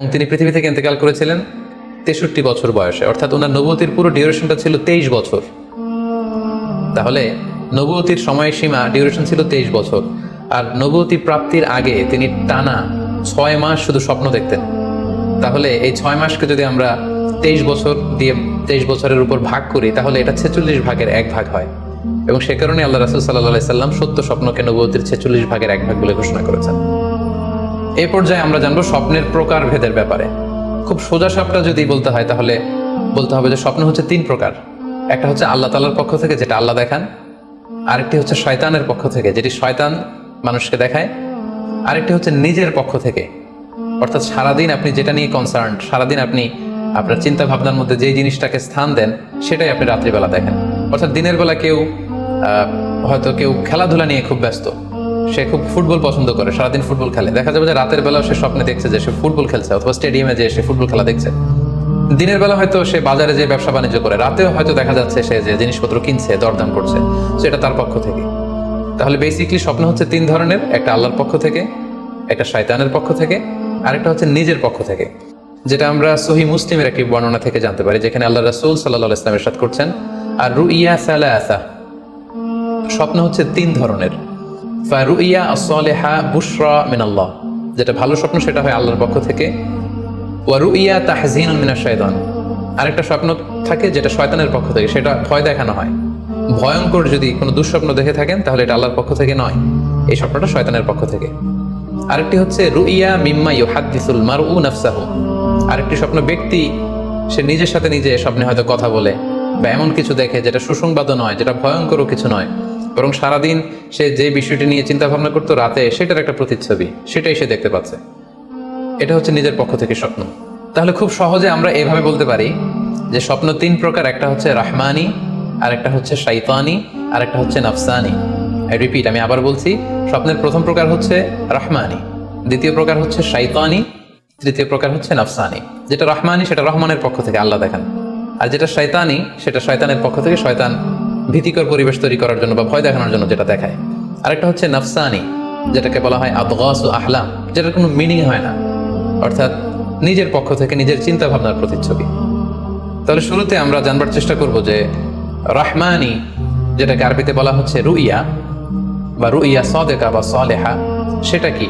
তিনি পৃথিবী থেকে ইন্তেকাল করেছিলেন 63 বছর বয়সে, অর্থাৎ ওনার নবুয়তির পুরো ডিউরেশনটা ছিল 23 বছর। তাহলে নবুয়তির সময়সীমা ডিউরেশন ছিল 23 বছর, আর নবুয়তি প্রাপ্তির আগে তিনি টানা 6 মাস শুধু স্বপ্ন দেখতেন। তাহলে এই 6 মাসকে যদি আমরা 23 বছর দিয়ে 23 বছরের উপর ভাগ করি, তাহলে এটা 46 ভাগের 1 ভাগ হয়। এবং সে কারণে আল্লাহ রাসূল সাল্লাল্লাহু আলাইহি সাল্লাম সত্য স্বপ্নকে নবুয়তির 46 ভাগের 1 ভাগ বলে ঘোষণা করেছেন। এই পর্যায়ে আমরা জানবো স্বপ্নের প্রকার ভেদের ব্যাপারে। খুব সোজা সাপটা যদি বলতে হয়, তাহলে বলতে হবে যে স্বপ্ন হচ্ছে 3 প্রকার। একটা হচ্ছে আল্লাহ তাআলার পক্ষ থেকে, যেটা আল্লাহ দেখান। আরেকটি হচ্ছে শয়তানের পক্ষ থেকে, যেটি শয়তান মানুষকে দেখায়। আরেকটি হচ্ছে নিজের পক্ষ থেকে, অর্থাৎ সারাদিন আপনি যেটা নিয়ে কনসার্ন, সারাদিন আপনি আপনার চিন্তা ভাবনার মধ্যে যেই জিনিসটাকে স্থান দেন, সেটাই আপনি রাত্রিবেলা দেখেন। অর্থাৎ দিনের বেলা হয়তো কেউ খেলাধুলা নিয়ে খুব ব্যস্ত, সে খুব ফুটবল পছন্দ করে, সারাদিন ফুটবল খেলে। দেখা যাবে যে রাতের বেলাও সে স্বপ্নে দেখছে যে সে ফুটবল খেলছে, অথবা স্টেডিয়ামে যে সে ফুটবল খেলা দেখছে। দিনের বেলা হয়তো সে বাজারে যে ব্যবসা বাণিজ্য করে, রাতেও হয়তো দেখা যাচ্ছে সে যে জিনিসপত্র কিনছে, দরদাম করছে, সেটা তার পক্ষ থেকে। তাহলে বেসিকলি স্বপ্ন হচ্ছে 3 ধরনের। একটা আল্লাহর পক্ষ থেকে, একটা শয়তানের পক্ষ থেকে, আরেকটা হচ্ছে নিজের পক্ষ থেকে, যেটা আমরা সহিহ মুসলিমের একটি বর্ণনা থেকে জানতে পারি, যেখানে আল্লাহ রাসূল সাল্লাল্লাহু আলাইহি ওয়াসাল্লাম ইরশাদ করছেন, আর রুইয়া সালাসা, স্বপ্ন হচ্ছে 3 ধরনের। ফারুইয়া আস-সালিহা বুশরা মিনাল্লাহ, যেটা ভালো স্বপ্ন সেটা হয় আল্লাহর পক্ষ থেকে। ওয়া রুইয়া তাহজিনুন মিনাশ শাইতান, আরেকটা স্বপ্ন থাকে যেটা শয়তানের পক্ষ থেকে, সেটা ভয় দেখানো হয়। ভয়ঙ্কর যদি কোনো দুঃস্বপ্ন দেখে থাকেন, তাহলে এটা আল্লাহর পক্ষ থেকে নয়, এই স্বপ্নটা শয়তানের পক্ষ থেকে। আরেকটি হচ্ছে রুইয়া মিম্মা ইউহাদ্দিসুল মারউ নাফসাহু, আরেকটি স্বপ্ন ব্যক্তি সে নিজের সাথে নিজে স্বপ্নে হয়তো কথা বলে বা এমন কিছু দেখে যেটা সুসংবাদও নয়, যেটা ভয়ঙ্করও কিছু নয়, বরং সারাদিন সে যে বিষয়টি নিয়ে চিন্তা ভাবনা করতো, রাতে সেটার একটা প্রতিচ্ছবি, সেটাই সে দেখতে পাচ্ছে। এটা হচ্ছে নিজের পক্ষ থেকে স্বপ্ন। তাহলে খুব সহজে আমরা এভাবে বলতে পারি যে স্বপ্ন 3 প্রকার। একটা হচ্ছে রাহমানি, আরেকটা হচ্ছে শাইতানি, আরেকটা হচ্ছে নাফসানি। রিপিট, আমি আবার বলছি, স্বপ্নের প্রথম প্রকার হচ্ছে রাহমানি, দ্বিতীয় প্রকার হচ্ছে শাইতানি, তৃতীয় প্রকার হচ্ছে নাফসানি। যেটা রাহমানি সেটা রহমানের পক্ষ থেকে, আল্লাহ দেখান। আর যেটা শয়তানি সেটা শয়তানের পক্ষ থেকে, শয়তান ভীতিকর পরিবেশ তৈরি করার জন্য বা ভয় দেখানোর জন্য যেটা দেখায়। আরেকটা হচ্ছে নাফসানি, যেটাকে বলা হয় আদগাসু আহলাম, যেটার কোনো মিনিং হয় না, অর্থাৎ নিজের পক্ষ থেকে নিজের চিন্তা ভাবনার প্রতিচ্ছবি। তাহলে শুরুতে আমরা জানবার চেষ্টা করব যে রাহমানি, যেটাকে আরবিতে বলা হচ্ছে রুইয়া বা রুইয়া সাদেকা বা সালেহা, সেটা কি,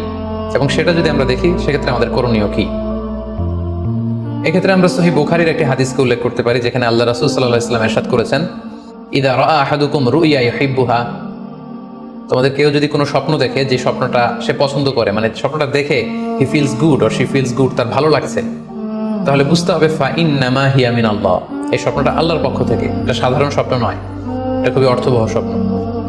এবং সেটা যদি আমরা দেখি সেক্ষেত্রে আমাদের করণীয় কি। এক্ষেত্রে আমরা সহিহ বুখারীর একটি হাদিসকে উল্লেখ করতে পারি, যেখানে আল্লাহ রাসূল সাল্লাল্লাহু আলাইহি ওয়াসাল্লাম ইরশাদ করেছেন, ইযা রাআ আহাদুকুম রুইয়া ইউহিব্বুহা, তোমাদের কেউ যদি কোনো স্বপ্ন দেখে যে স্বপ্নটা সে পছন্দ করে, মানে স্বপ্নটা দেখে he feels good or she feels good, তার ভালো লাগছে, তাহলে বুঝতে হবে ফা ইন্নামা হিয়া মিনাল্লাহ, এই স্বপ্নটা আল্লাহর পক্ষ থেকে, এটা সাধারণ স্বপ্ন নয়, এটা খুবই অর্থবহ স্বপ্ন।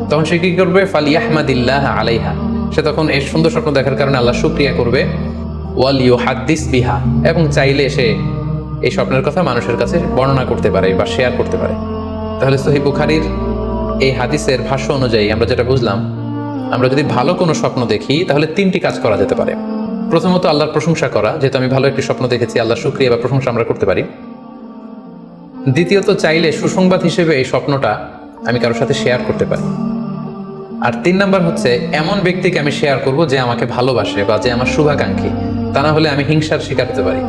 তখন সে কি করবে? ফালিয়াহমাদিল্লাহ আলাইহা, সে তখন এই সুন্দর স্বপ্ন দেখার কারণে আল্লাহ শুকরিয়া করবে। ওয়াল ইউহাদ্দিস বিহা, এবং চাইলে সে এই স্বপ্নের কথা মানুষের কাছে বর্ণনা করতে পারে বা শেয়ার করতে পারে। তাহলে সহিহ বুখারীর এই হাদিসের ভাষ্য অনুযায়ী আমরা যেটা বুঝলাম, আমরা যদি ভালো কোনো স্বপ্ন দেখি তাহলে 3টি কাজ করা যেতে পারে। প্রথমত আল্লাহর প্রশংসা করা, যেহেতু আমি ভালো একটি স্বপ্ন দেখেছি, আল্লাহর শুকরিয়া বা প্রশংসা আমরা করতে পারি। দ্বিতীয়ত চাইলে সুসংবাদ হিসেবে এই স্বপ্নটা আমি কারোর সাথে শেয়ার করতে পারি। আর 3 নাম্বার হচ্ছে এমন ব্যক্তিকে আমি শেয়ার করব যে আমাকে ভালোবাসে বা যে আমার শুভাকাঙ্ক্ষী, তা না হলে আমি হিংসার শিকার হতে পারি।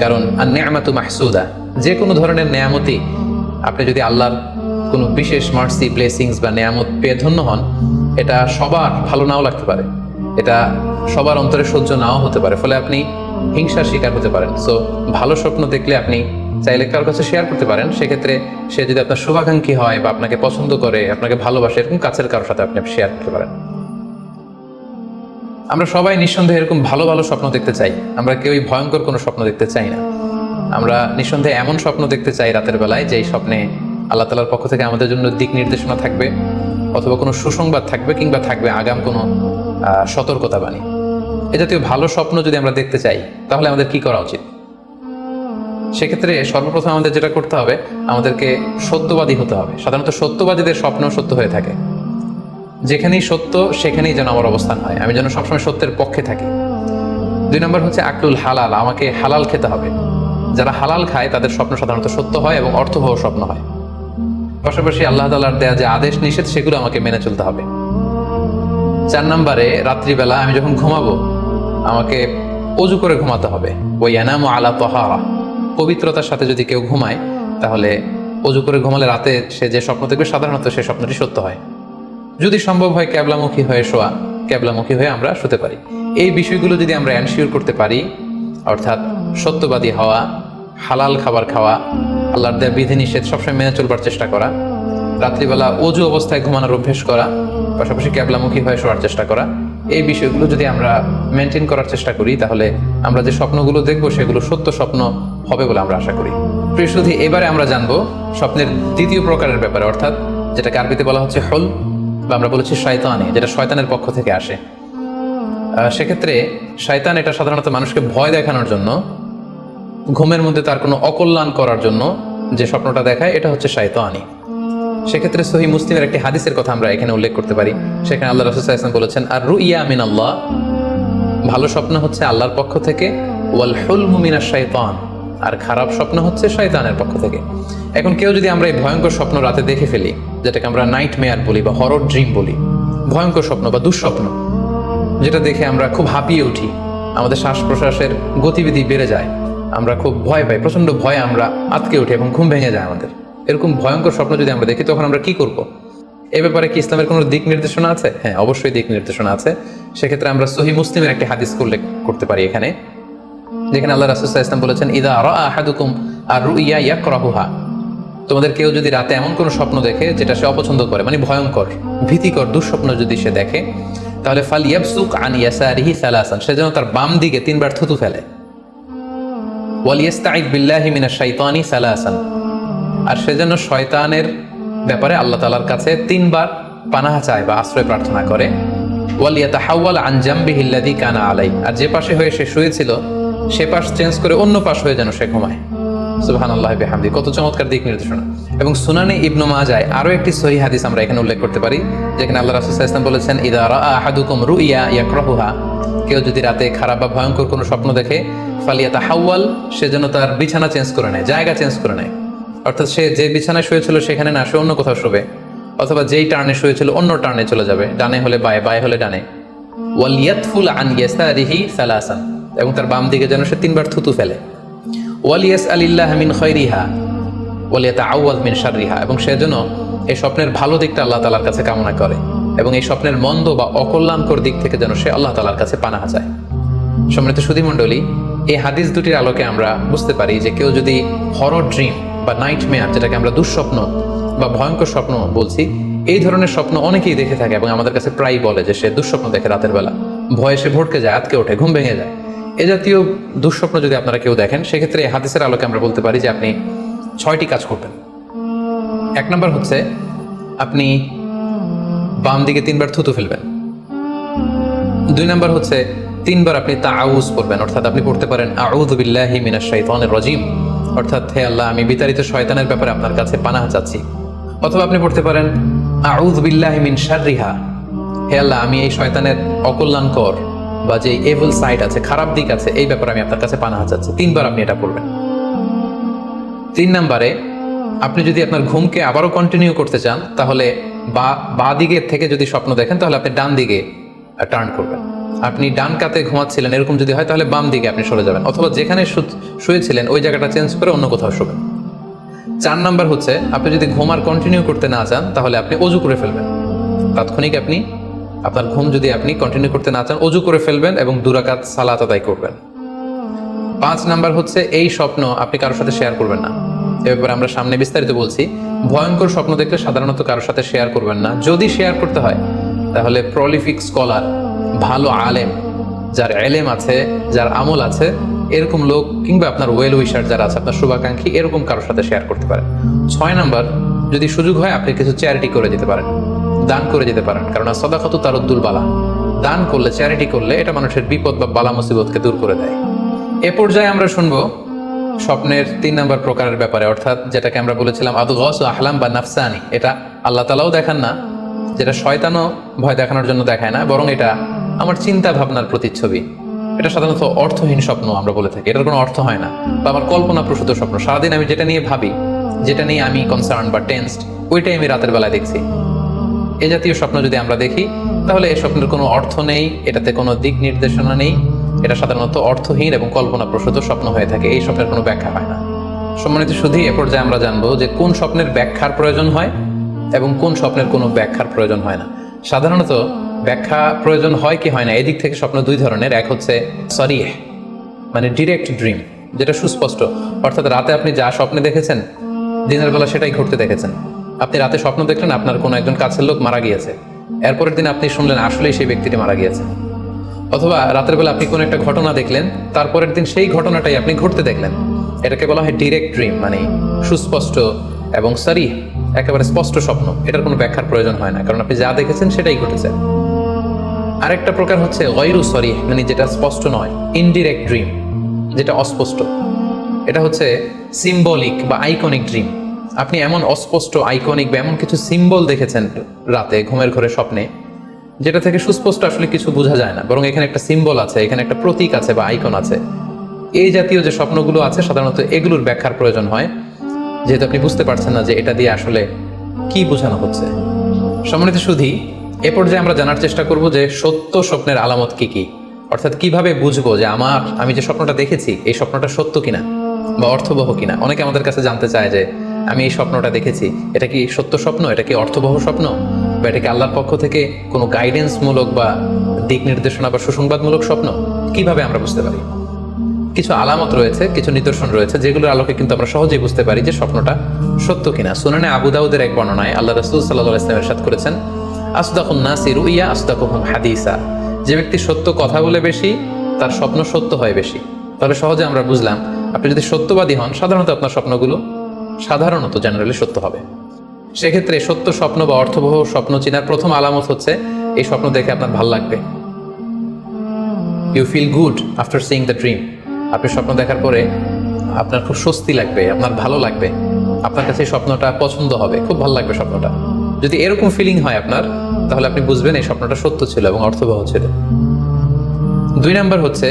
কারণ আন-নি'মাতু মাহসুদা, যে কোনো ধরনের নেয়ামতই, আপনি যদি আল্লাহর কোনো বিশেষ মার্সি, ব্লেসিংস বা নেয়ামত পেয়ে ধন্য হন, এটা সবার ভালো নাও লাগতে পারে, এটা সবার অন্তরে সহ্য নাও হতে পারে, ফলে আপনি হিংসার শিকার হতে পারেন। সো ভালো স্বপ্ন দেখলে আপনি চাইলে কারোর কাছে শেয়ার করতে পারেন। সেক্ষেত্রে সে যদি আপনার শুভাকাঙ্ক্ষী হয় বা আপনাকে পছন্দ করে, আপনাকে ভালোবাসে, এরকম কাছের কারোর সাথে আপনি শেয়ার করতে পারেন। আমরা সবাই নিঃসন্দেহে এরকম ভালো ভালো স্বপ্ন দেখতে চাই, আমরা কেউই ভয়ঙ্কর কোনো স্বপ্ন দেখতে চাই না। আমরা নিঃসন্দেহে এমন স্বপ্ন দেখতে চাই রাতের বেলায়, যেই স্বপ্নে আল্লাহ তাআলার পক্ষ থেকে আমাদের জন্য দিক নির্দেশনা থাকবে, অথবা কোনো সুসংবাদ থাকবে, কিংবা থাকবে আগাম কোনো সতর্কতা বাণী। এ জাতীয় ভালো স্বপ্ন যদি আমরা দেখতে চাই, তাহলে আমাদের কি করা উচিত? সেক্ষেত্রে সর্বপ্রথম আমাদের যেটা করতে হবে, আমাদেরকে সত্যবাদী হতে হবে। সাধারণত সত্যবাদীদের স্বপ্ন সত্য হয়ে থাকে। যেখানেই সত্য সেখানেই যেন আমার অবস্থান হয়, আমি যেন সবসময় সত্যের পক্ষে থাকি। 2 নম্বর হচ্ছে আকলুল হালাল, আমাকে হালাল খেতে হবে। যারা হালাল খায় তাদের স্বপ্ন সাধারণত সত্য হয় এবং অর্থবহ স্বপ্ন হয়। পাশাপাশি আল্লাহ তাআলার দেয়া যে আদেশ নিষেধ, সেগুলো আমাকে মেনে চলতে হবে। 4 নম্বরে রাত্রিবেলা আমি যখন ঘুমাবো, আমাকে অজু করে ঘুমাতে হবে। ওই ইয়ানামু আলা তাহারা, পবিত্রতার সাথে যদি কেউ ঘুমায় তাহলে অজু করে ঘুমালে রাতে সে যে স্বপ্ন দেখবে সাধারণত সেই স্বপ্নটি সত্য হয়। যদি সম্ভব হয় ক্যাবলামুখী হয়ে শোয়া, ক্যাবলামুখী হয়ে আমরা শুতে পারি। এই বিষয়গুলো যদি আমরা এনশিওর করতে পারি, অর্থাৎ সত্যবাদী হওয়া, হালাল খাবার খাওয়া, আল্লাহর দেয়া বিধিনিষেধ সবসময় মেনে চলবার চেষ্টা করা, রাত্রিবেলা অজু অবস্থায় ঘুমানোর অভ্যেস করা, পাশাপাশি ক্যাবলামুখী হয়ে শোয়ার চেষ্টা করা, এই বিষয়গুলো যদি আমরা মেনটেন করার চেষ্টা করি তাহলে আমরা যে স্বপ্নগুলো দেখবো সেগুলো সত্য স্বপ্ন হবে বলে আমরা আশা করি। প্রিয় সুধী, এবারে আমরা জানবো স্বপ্নের দ্বিতীয় প্রকারের ব্যাপারে, অর্থাৎ যেটাকে আরবিতে বলা হচ্ছে হল, বা আমরা বলেছি শয়তানি, যেটা শয়তানের পক্ষ থেকে আসে। সেক্ষেত্রে শয়তান এটা সাধারণত মানুষকে ভয় দেখানোর জন্য, ঘুমের মধ্যে তার কোনো অকল্যাণ করার জন্য যে স্বপ্নটা দেখায়, এটা হচ্ছে শয়তানি। সেক্ষেত্রে সহিহ মুসলিমের একটি হাদিসের কথা আমরা এখানে উল্লেখ করতে পারি। সেখানে আল্লাহ রাসূল সাল্লাল্লাহু আলাইহি ওয়াসাল্লাম বলেছেন, আর রুইয়া মিন আল্লাহ, ভালো স্বপ্ন হচ্ছে আল্লাহর পক্ষ থেকে, ওয়াল হুলমু মিনাশ শাইতান, আর খারাপ স্বপ্ন হচ্ছে শয়তানের পক্ষ থেকে। এখন কেউ যদি আমরা এই ভয়ঙ্কর স্বপ্ন রাতে দেখে ফেলি, যেটাকে আমরা নাইট মেয়ার বলি বা হরর ড্রিম বলি, ভয়ঙ্কর স্বপ্ন বা দুঃস্বপ্ন, যেটা দেখে আমরা খুব হাঁপিয়ে উঠি, আমাদের শ্বাস প্রশ্বাসের গতিবিধি বেড়ে যায়, আমরা খুব ভয় পাই, প্রচন্ড ভয়ে আমরা আটকে উঠি এবং ঘুম ভেঙে যায় আমাদের, এরকম ভয়ঙ্কর স্বপ্ন যদি আমরা দেখি তখন আমরা কি করব? এ ব্যাপারে কি ইসলামের কোনো দিক নির্দেশনা আছে? হ্যাঁ, অবশ্যই দিক নির্দেশনা আছে। সেক্ষেত্রে আমরা সহিহ মুসলিমের একটি হাদিস উল্লেখ করতে পারি এখানে, যেখানে আল্লাহ রাসূল সাল্লাল্লাহু আলাইহি ওয়াসাল্লাম বলেছেন, ইযা রাআ আহাদুকুম আর-রুইয়া ইয়াকরাহুহা, তোমাদের কেউ যদি রাতে এমন কোনো স্বপ্ন দেখে যেটা সে অপছন্দ করে, মানে ভয়ঙ্কর, ভীতিকর দুঃস্বপ্ন যদি সে দেখে, তাহলে ফালইয়াবসুক আন ইয়াসারিহি সালাসান, সে যেন তার বাম দিকে 3 বার থুতু ফেলে। ওয়াল ইস্তাঈদ বিল্লাহি মিনাশ শাইতানি সালাসান, আর সে যেন শয়তানের ব্যাপারে আল্লাহ তাআলার কাছে 3 বার পানাহ চায় বা আশ্রয় প্রার্থনা করে। ওয়াল ইয়াতাহাওয়াল আন জামবিহি আল্লাযী কানা আলাইহি, আর যে পাশে হয়ে সে শুয়েছিল সে পাশ চেঞ্জ করে অন্য পাশ হয়ে যেন সে ঘুমায়। সুবহানাল্লাহি বিহামদি, কত চমৎকার দিক নির্দেশনা। এবং সুনানে ইবনে মাজাহ আরো একটি সহিহ হাদিস আমরা এখানে উল্লেখ করতে পারি, যেখানে আল্লাহ রাসূল সাল্লাল্লাহু আলাইহি ওয়াসাল্লাম বলেছেন, ইযা রাআ আহাদুকুম রুইয়া ইয়াকরাহুহা, কেউ যদি রাতে খারাপ বা ভয়ঙ্কর কোনো স্বপ্ন দেখে, ফালিয়াতাহাওয়াল, সে যেন তার বিছানা চেঞ্জ করে নেয়, জায়গা চেঞ্জ করে নেয়, অর্থাৎ সে যে বিছানায় শুয়েছিল সেখানে না, সে অন্য কোথাও শোবে, অথবা যেই টার্নে শুয়েছিল অন্য টার্নে চলে যাবে, ডানে হলে বায়ে, বায়ে হলে ডানে। ওয়াল ইয়াতফুল আন ইয়াসারিহি সালাসান, এবং তার বাম দিকে যেন সে 3 বার থুতু ফেলে। ওয়াল ইয়াসআলিল্লাহ মিন খায়রিহা ওয়াল ইয়াতাআওয়ায মিন শাররিহা, এবং সে যেন এই স্বপ্নের ভালো দিকটা আল্লাহ তাআলার কাছে কামনা করে, এবং এই স্বপ্নের মন্দ বা অকল্যাণকর দিক থেকে যেন সে আল্লাহ তাআলার কাছে পানাহ চায়। সম্মানিত সুধী মণ্ডলী, এই হাদিস দুটির আলোকে আমরা বুঝতে পারি যে কেউ যদি হরর ড্রিম বা নাইট মেয়ার, যেটাকে আমরা দুঃস্বপ্ন বা ভয়ঙ্কর স্বপ্ন বলছি, এই ধরনের স্বপ্ন অনেকেই দেখে থাকে এবং আমাদের কাছে প্রায় বলে যে সে দুঃস্বপ্ন দেখে রাতের বেলা, ভয়ে সে ভটকে যায়, আটকে ওঠে, ঘুম ভেঙে যায়। এ জাতীয় দুঃস্বপ্ন যদি আপনারা কেউ দেখেন, সেক্ষেত্রে এই হাদিসের আলোকে আমরা বলতে পারি যে আপনি 6টি কাজ করবেন। 1 নম্বর হচ্ছে আপনি বাম দিকে 3 বার থুতু ফেলবেন। 2 নম্বর হচ্ছে 3 বার আপনি তাআউয করবেন, অর্থাৎ আপনি পড়তে পারেন আউযু বিল্লাহি মিনাশ শাইতানির রাজিম, অর্থাৎ হে আল্লাহ, আমি বিতাড়িত শয়তানের ব্যাপারে আপনার কাছে পানাহ চাচ্ছি। অথবা আপনি পড়তে পারেন আউযু বিল্লাহি মিন শাররিহা, হে আল্লাহ, আমি এই শয়তানের অকল্যাণকর বা যে এভিল সাইড আছে, খারাপ দিক আছে, এই ব্যাপারে আমি আপনার কাছে পানাহ চাচ্ছি। 3 বার আপনি এটা করবেন। 3 নম্বরে আপনি যদি আপনার ঘুমকে আবারও কন্টিনিউ করতে চান, তাহলে বাঁ দিকে থেকে যদি স্বপ্ন দেখেন তাহলে আপনি ডান দিকে টার্ন করবেন। আপনি ডান কাতে ঘুমাচ্ছিলেন, এরকম যদি হয় তাহলে বাম দিকে আপনি সরে যাবেন, অথবা যেখানে শুয়েছিলেন ওই জায়গাটা চেঞ্জ করে অন্য কোথাও শোবেন। 4 নাম্বার হচ্ছে আপনি যদি ঘুম আর কন্টিনিউ করতে না চান তাহলে আপনি অজু করে ফেলবেন। তাৎক্ষণিক আপনি আপনার ঘুম যদি আপনি কন্টিনিউ করতে না চান, অজু করে ফেলবেন এবং 2 রাকাত সালাত আদায় করবেন। 5 নাম্বার হচ্ছে এই স্বপ্ন আপনি কারোর সাথে শেয়ার করবেন না। এ ব্যাপারে আমরা সামনে বিস্তারিত বলছি। ভয়ঙ্কর স্বপ্ন দেখলে সাধারণত কারোর সাথে শেয়ার করবেন না। যদি শেয়ার করতে হয় তাহলে প্রলিফিক স্কলার, ভালো আলেম, যার এলেম আছে, যার আমল আছে, এরকম লোক, কিংবা আপনার ওয়েল উইশার যারা আছে, আপনার শুভাকাঙ্ক্ষী, এরকম কারোর সাথে শেয়ার করতে পারেন। 6 নাম্বার, যদি সুযোগ হয় আপনি কিছু চ্যারিটি করে দিতে পারেন, দান করে যেতে পারেন, কারণ সাদাকাতু তারুদ্দুল বালা, দান করলে, চ্যারিটি করলে এটা মানুষের বিপদ বা বালা মুসিবতকে দূর করে দেয়। এ পর্যায়ে আমরা শুনবো স্বপ্নের 3 নম্বর প্রকারের ব্যাপারে, অর্থাৎ যেটাকে আমরা বলেছিলাম আদগাস আহলাম বা নাফসানি। এটা আল্লাহ তাআলাও দেখান না, যেটা শয়তানও ভয় দেখানোর জন্য দেখায় না, বরং এটা আমার চিন্তা ভাবনার প্রতিচ্ছবি। এটা সাধারণত অর্থহীন স্বপ্ন আমরা বলে থাকি, এটার কোনো অর্থ হয় না, বা আমার কল্পনা প্রসূত স্বপ্ন। সারাদিন আমি যেটা নিয়ে ভাবি, যেটা নিয়ে আমি কনসার্ন বা টেন্সড, ওইটাই আমি রাতের বেলায় দেখছি। এ জাতীয় স্বপ্ন যদি আমরা দেখি তাহলে এই স্বপ্নের কোনো অর্থ নেই, এটাতে কোনো দিক নির্দেশনা নেই, এটা সাধারণত অর্থহীন এবং কল্পনাপ্রসূত স্বপ্ন হয়ে থাকে, এই স্বপ্নের কোনো ব্যাখ্যা হয় না। সম্মানিত শুধু এ পর্যায়ে আমরা জানবো যে কোন স্বপ্নের ব্যাখ্যার প্রয়োজন হয় এবং কোন স্বপ্নের কোনো ব্যাখ্যার প্রয়োজন হয় না। সাধারণত ব্যাখ্যা প্রয়োজন হয় কি হয় না, এদিক থেকে স্বপ্ন দুই ধরনের। এক হচ্ছে সরিহ, মানে ডিরেক্ট ড্রিম, যেটা সুস্পষ্ট, অর্থাৎ রাতে আপনি যা স্বপ্নে দেখেছেন দিনের বেলা সেটাই ঘটতে দেখেছেন। আপনি রাতে স্বপ্ন দেখলেন আপনার কোনো একজন কাছের লোক মারা গিয়েছে, এরপরের দিন আপনি শুনলেন আসলেই সেই ব্যক্তিটি মারা গিয়েছে। অথবা রাতের বেলা আপনি কোনো একটা ঘটনা দেখলেন, তারপরের দিন সেই ঘটনাটাই আপনি ঘটতে দেখলেন। এটাকে বলা হয় ডিরেক্ট ড্রিম, মানে সুস্পষ্ট এবং সরিহ, একেবারে স্পষ্ট স্বপ্ন। এটার কোনো ব্যাখ্যার প্রয়োজন হয় না, কারণ আপনি যা দেখেছেন সেটাই ঘটেছে। আরেকটা প্রকার হচ্ছে গয়রু সরিহ, মানে যেটা স্পষ্ট নয়, ইনডিরেক্ট ড্রিম, যেটা অস্পষ্ট। এটা হচ্ছে সিম্বলিক বা আইকনিক ড্রিম। আপনি এমন অস্পষ্ট আইকনিক বা এমন কিছু সিম্বল দেখেছেন রাতে ঘুমের ঘরে স্বপ্নে, যেটা থেকে সুস্পষ্ট আসলে কিছু বোঝা যায় না, বরং এখানে একটা সিম্বল আছে, এখানে একটা প্রতীক আছে বা আইকন আছে। এই জাতীয় যে স্বপ্নগুলো আছে সাধারণত এগুলোর ব্যাখ্যার প্রয়োজন হয়, যেহেতু আপনি বুঝতে পারছেন না যে এটা দিয়ে আসলে কি বোঝানো হচ্ছে। সম্মানিত সুধী, এ পর্যায়ে আমরা জানার চেষ্টা করব যে সত্য স্বপ্নের আলামত কি কি, অর্থাৎ কিভাবে বুঝবো যে আমি যে স্বপ্নটা দেখেছি এই স্বপ্নটা সত্য কিনা বা অর্থবহ কিনা। অনেকে আমাদের কাছে জানতে চায় যে আমি এই স্বপ্নটা দেখেছি, এটা কি সত্য স্বপ্ন, এটা কি অর্থবহ স্বপ্ন, বা এটা কি আল্লাহর পক্ষ থেকে কোনো গাইডেন্স মূলক বা দিক নির্দেশনা বা সুসংবাদমূলক স্বপ্ন। কিভাবে আমরা বুঝতে পারি? কিছু আলামত রয়েছে, কিছু নিদর্শন রয়েছে, যেগুলোর আলোকে কিন্তু আমরা সহজেই বুঝতে পারি যে স্বপ্নটা সত্য কিনা। সুনানে আবু দাউদের এক বর্ণনায় আল্লাহ রাসূল সাল্লাল্লাহু আলাইহি ওয়াসাল্লাম ইরশাদ করেছেন, আসদাকুন নাসি রুইয়া আসদাকুহুম হাদিসা। যে ব্যক্তি সত্য কথা বলে বেশি, তার স্বপ্ন সত্য হয় বেশি। তাহলে সহজে আমরা বুঝলাম, আপনি যদি সত্যবাদী হন সাধারণত আপনার স্বপ্নগুলো জেনারেলি সত্য হবে। সেক্ষেত্রে সত্য স্বপ্ন বা অর্থবহ স্বপ্ন চেনার প্রথম আলামত হচ্ছে এই স্বপ্ন দেখে আপনার ভালো লাগবে। You feel good after seeing the dream. আপনি স্বপ্ন দেখার পরে আপনার খুব স্বস্তি লাগবে, আপনার ভালো লাগবে, আপনার কাছে এই স্বপ্নটা পছন্দ হবে, খুব ভালো লাগবে স্বপ্নটা। যদি এরকম ফিলিং হয় আপনার, তাহলে আপনি বুঝবেন এই স্বপ্নটা সত্য ছিল এবং অর্থবহ ছিল। 2 নাম্বার হচ্ছে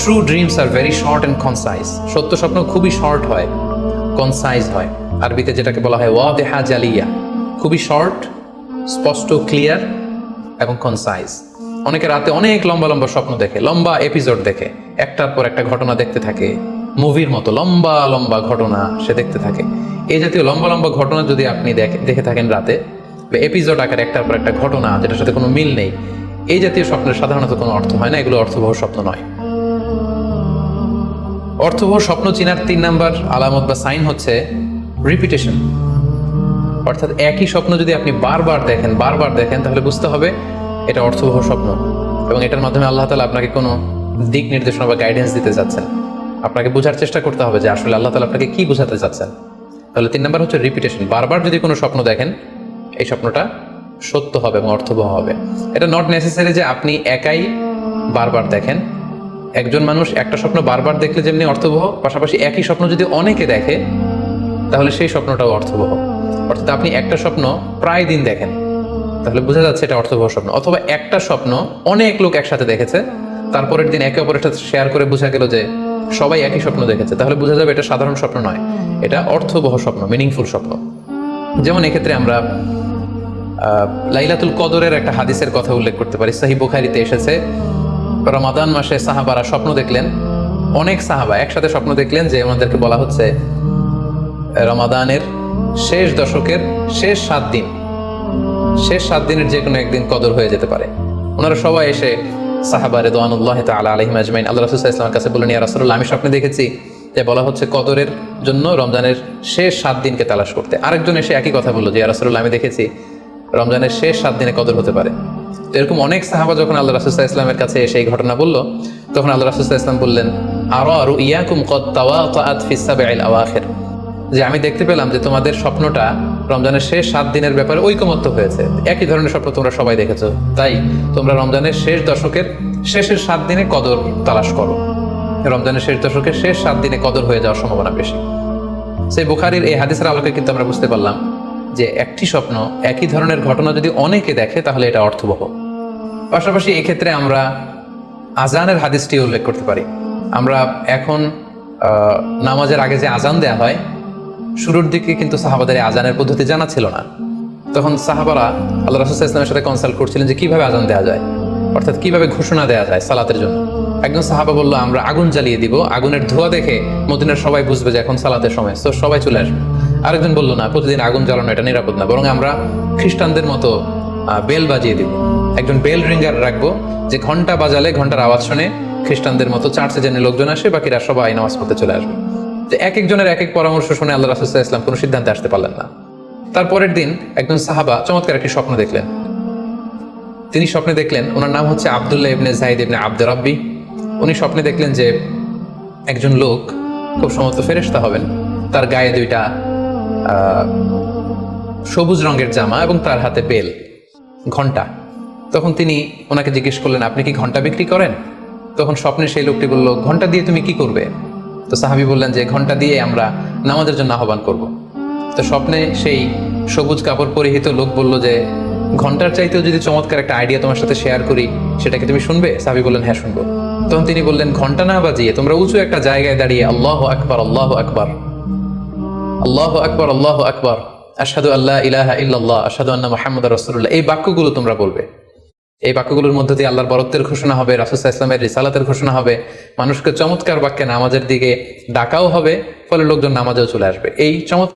true dreams are very short and concise. সত্য স্বপ্ন খুবই শর্ট হয়, কনসাইজ হয়। আরবিতে যেটাকে বলা হয় ওয়াদিহা জালিয়া, খুবই শর্ট, স্পষ্ট, ক্লিয়ার এবং কনসাইজ। অনেকে রাতে অনেক লম্বা লম্বা স্বপ্ন দেখে, লম্বা এপিসোড দেখে, একটার পর একটা ঘটনা দেখতে থাকে, মুভির মতো লম্বা লম্বা ঘটনা সে দেখতে থাকে। এই জাতীয় লম্বা লম্বা ঘটনা যদি আপনি দেখে থাকেন রাতে, বা এপিসোড আকারে একটার পর একটা ঘটনা যেটার সাথে কোনো মিল নেই, এই জাতীয় স্বপ্নের সাধারণত কোনো অর্থ হয় না, এগুলো অর্থবহ স্বপ্ন নয়। অর্থবহ স্বপ্ন চেনার 3 নাম্বার আলামত বা সাইন হচ্ছে রিপিটেশন। অর্থাৎ একই স্বপ্ন যদি আপনি বারবার দেখেন তাহলে বুঝতে হবে এটা অর্থবহ স্বপ্ন, এবং এটার মাধ্যমে আল্লাহ তাআলা আপনাকে কোনো দিক নির্দেশনা বা গাইডেন্স দিতে যাচ্ছেন। আপনাকে বোঝার চেষ্টা করতে হবে যে আসলে আল্লাহ তাআলা আপনাকে কি বোঝাতে চাচ্ছেন। তাহলে 3 নাম্বার হচ্ছে রিপিটেশন। বারবার যদি কোনো স্বপ্ন দেখেন, এই স্বপ্নটা সত্য হবে এবং অর্থবহ হবে। এটা নট নেসেসারি যে আপনি একাই বারবার দেখেন। একজন মানুষ একটা স্বপ্ন বারবার দেখলে যেমনি অর্থবহ, পাশাপাশি একই স্বপ্ন যদি অনেকে দেখে তাহলে সেই স্বপ্নটাও অর্থবহ। অর্থাৎ আপনি একটা স্বপ্ন প্রায় দিন দেখেন, তাহলে বোঝা যাচ্ছে এটা অর্থবহ স্বপ্ন। অথবা একটা স্বপ্ন অনেক লোক একসাথে দেখেছে, তারপরের দিন একে অপরের সাথে শেয়ার করে বোঝা গেল যে সবাই একই স্বপ্ন দেখেছে, তাহলে বোঝা যাবে এটা সাধারণ স্বপ্ন নয়, এটা অর্থবহ স্বপ্ন, মিনিংফুল স্বপ্ন। যেমন এক্ষেত্রে আমরা লাইলাতুল কদরের একটা হাদিসের কথা উল্লেখ করতে পারি। সহিহ বুখারীতে এসেছে, রমাদান মাসে সাহাবারা স্বপ্ন দেখলেন, অনেক সাহাবা একসাথে স্বপ্ন দেখলেন যে ওনাদেরকে বলা হচ্ছে রমাদানের শেষ দশকের শেষ 7 দিনের যে কোনো একদিন কদর হয়ে যেতে পারে। ওনারা সবাই এসে সাহাবা রিদওয়ানুল্লাহি তাআলা আলাইহিম আজমাইন আল্লাহ রাসূল সাল্লাল্লাহু আলাইহি ওয়াসাল্লামের কাছে বললেন, ইয়া রাসূলুল্লাহ, আমি স্বপ্নে দেখেছি যে বলা হচ্ছে কদরের জন্য রমজানের শেষ 7 দিনকে তালাশ করতে। আরেকজন এসে একই কথা বললো যে ইয়া রাসূলুল্লাহ, আমি দেখেছি রমজানের শেষ 7 দিনে কদর হতে পারে। তো এরকম অনেক সাহাবা যখন আল্লাহ রাসূল সাল্লাল্লাহু আলাইহি ওয়াসাল্লামের কাছে এসে এই ঘটনা বলল, তখন আল্লাহ রাসূল সাল্লাল্লাহু আলাইহি ওয়াসাল্লাম বললেন, আরা রুইয়াকুম কদ তাওয়াতাআত ফিস সাবঈল আওয়াখির, যে আমি দেখতে পেলাম যে তোমাদের স্বপ্নটা রমজানের শেষ 7 দিনের ব্যাপারে ঐকমত্য হয়েছে। একই ধরনের স্বপ্ন তোমরা সবাই দেখেছো, তাই তোমরা রমজানের শেষ দশকের শেষের 7 দিনে কদর তালাশ করো। রমজানের শেষ দশকের শেষ 7 দিনে কদর হয়ে যাওয়ার সম্ভাবনা বেশি। সেই বুখারীর এই হাদিসের আলোকে কিন্তু আমরা বুঝতে পারলাম যে একটি স্বপ্ন, একই ধরনের ঘটনা যদি অনেকে দেখে তাহলে এটা অর্থবহ। পাশাপাশি এক্ষেত্রে আমরা আজানের হাদিসটি উল্লেখ করতে পারি। আমরা এখন নামাজের আগে যে আজান দেয়া হয়, শুরুর দিকে কিন্তু সাহাবাদের আজানের পদ্ধতি জানা ছিল না। তখন সাহাবারা আল্লাহ রাসূল সাল্লাল্লাহু আলাইহি ওয়াসাল্লামের সাথে কনসাল্ট করছিলেন যে কিভাবে আজান দেওয়া যায়, অর্থাৎ কিভাবে ঘোষণা দেওয়া যায় সালাতের জন্য। একজন সাহাবা বলল, আমরা আগুন জ্বালিয়ে দিব, আগুনের ধোঁয়া দেখে মদিনার সবাই বুঝবে যে এখন সালাতের সময়, তো সবাই চলে আসবে। আরেকজন বলল, না, প্রতিদিন আগুন জ্বালানো এটা নিরাপদ না, বরং আমরা খ্রিস্টানদের মতো বেল বাজিয়ে দিব, একজন বেল রিঙ্গার রাখবো, যে ঘন্টা বাজালে ঘন্টার আওয়াজ শুনে খ্রিস্টানদের মতো চার্চে যেন লোকজন আসে, বাকিরা সবাই নামাজ পড়তে চলে আসবে। তো এক একজনের এক এক পরামর্শ শুনে আল্লাহ রাসূল সাল্লাল্লাহু আলাইহি ওয়াসাল্লাম কোনো সিদ্ধান্তে আসতে পারলেন না। তারপরের দিন একজন সাহাবা চমৎকার একটি স্বপ্ন দেখলেন। তিনি স্বপ্নে দেখলেন, ওনার নাম হচ্ছে আব্দুল্লাহ ইবনে যায়েদ ইবনে আব্দুর রাব্বি। উনি স্বপ্নে দেখলেন যে একজন লোক, খুব সম্ভবত ফেরেশতা হবেন, তার গায়ে দুইটা সবুজ রঙের জামা এবং তার হাতে বেল, ঘন্টা। তখন তিনি ওনাকে জিজ্ঞেস করলেন, আপনি কি ঘন্টা বিক্রি করেন? তখন স্বপ্নে সেই লোকটি বলল, ঘন্টা দিয়ে তুমি কি করবে? তো সাহাবী বললেন যে ঘন্টা দিয়ে আমরা নামাজের জন্য আহ্বান করব। তো স্বপ্নে সেই সবুজ কাপড় পরিহিত লোক বলল যে ঘন্টার চাইতেও যদি চমৎকার একটা আইডিয়া তোমার সাথে শেয়ার করি, সেটাকে তুমি শুনবে? সাহাবী বললেন, হ্যাঁ শুনবো। তখন তিনি বললেন, ঘন্টা না বাজিয়ে তোমরা উঁচু একটা জায়গায় দাঁড়িয়ে আল্লাহু আকবার, আল্লাহু আকবার, আল্লাহু আকবার, আল্লাহু আকবার, আশহাদু আল্লা ইলাহা ইল্লাল্লাহ, আশহাদু আন্না মুহাম্মাদুর রাসূলুল্লাহ, এই বাক্যগুলো তোমরা বলবে। এই বাক্যগুলোর মধ্যে দিয়ে আল্লাহর বরত্বের ঘোষণা হবে, রাসূল সাল্লাল্লাহু আলাইহি ওয়াসাল্লামের রিসালাতের ঘোষণা হবে, মানুষকে চমৎকার বাক্যে নামাজের দিকে ডাকাও হবে, ফলে লোকজন নামাজেও চলে আসবে। এই চমৎকার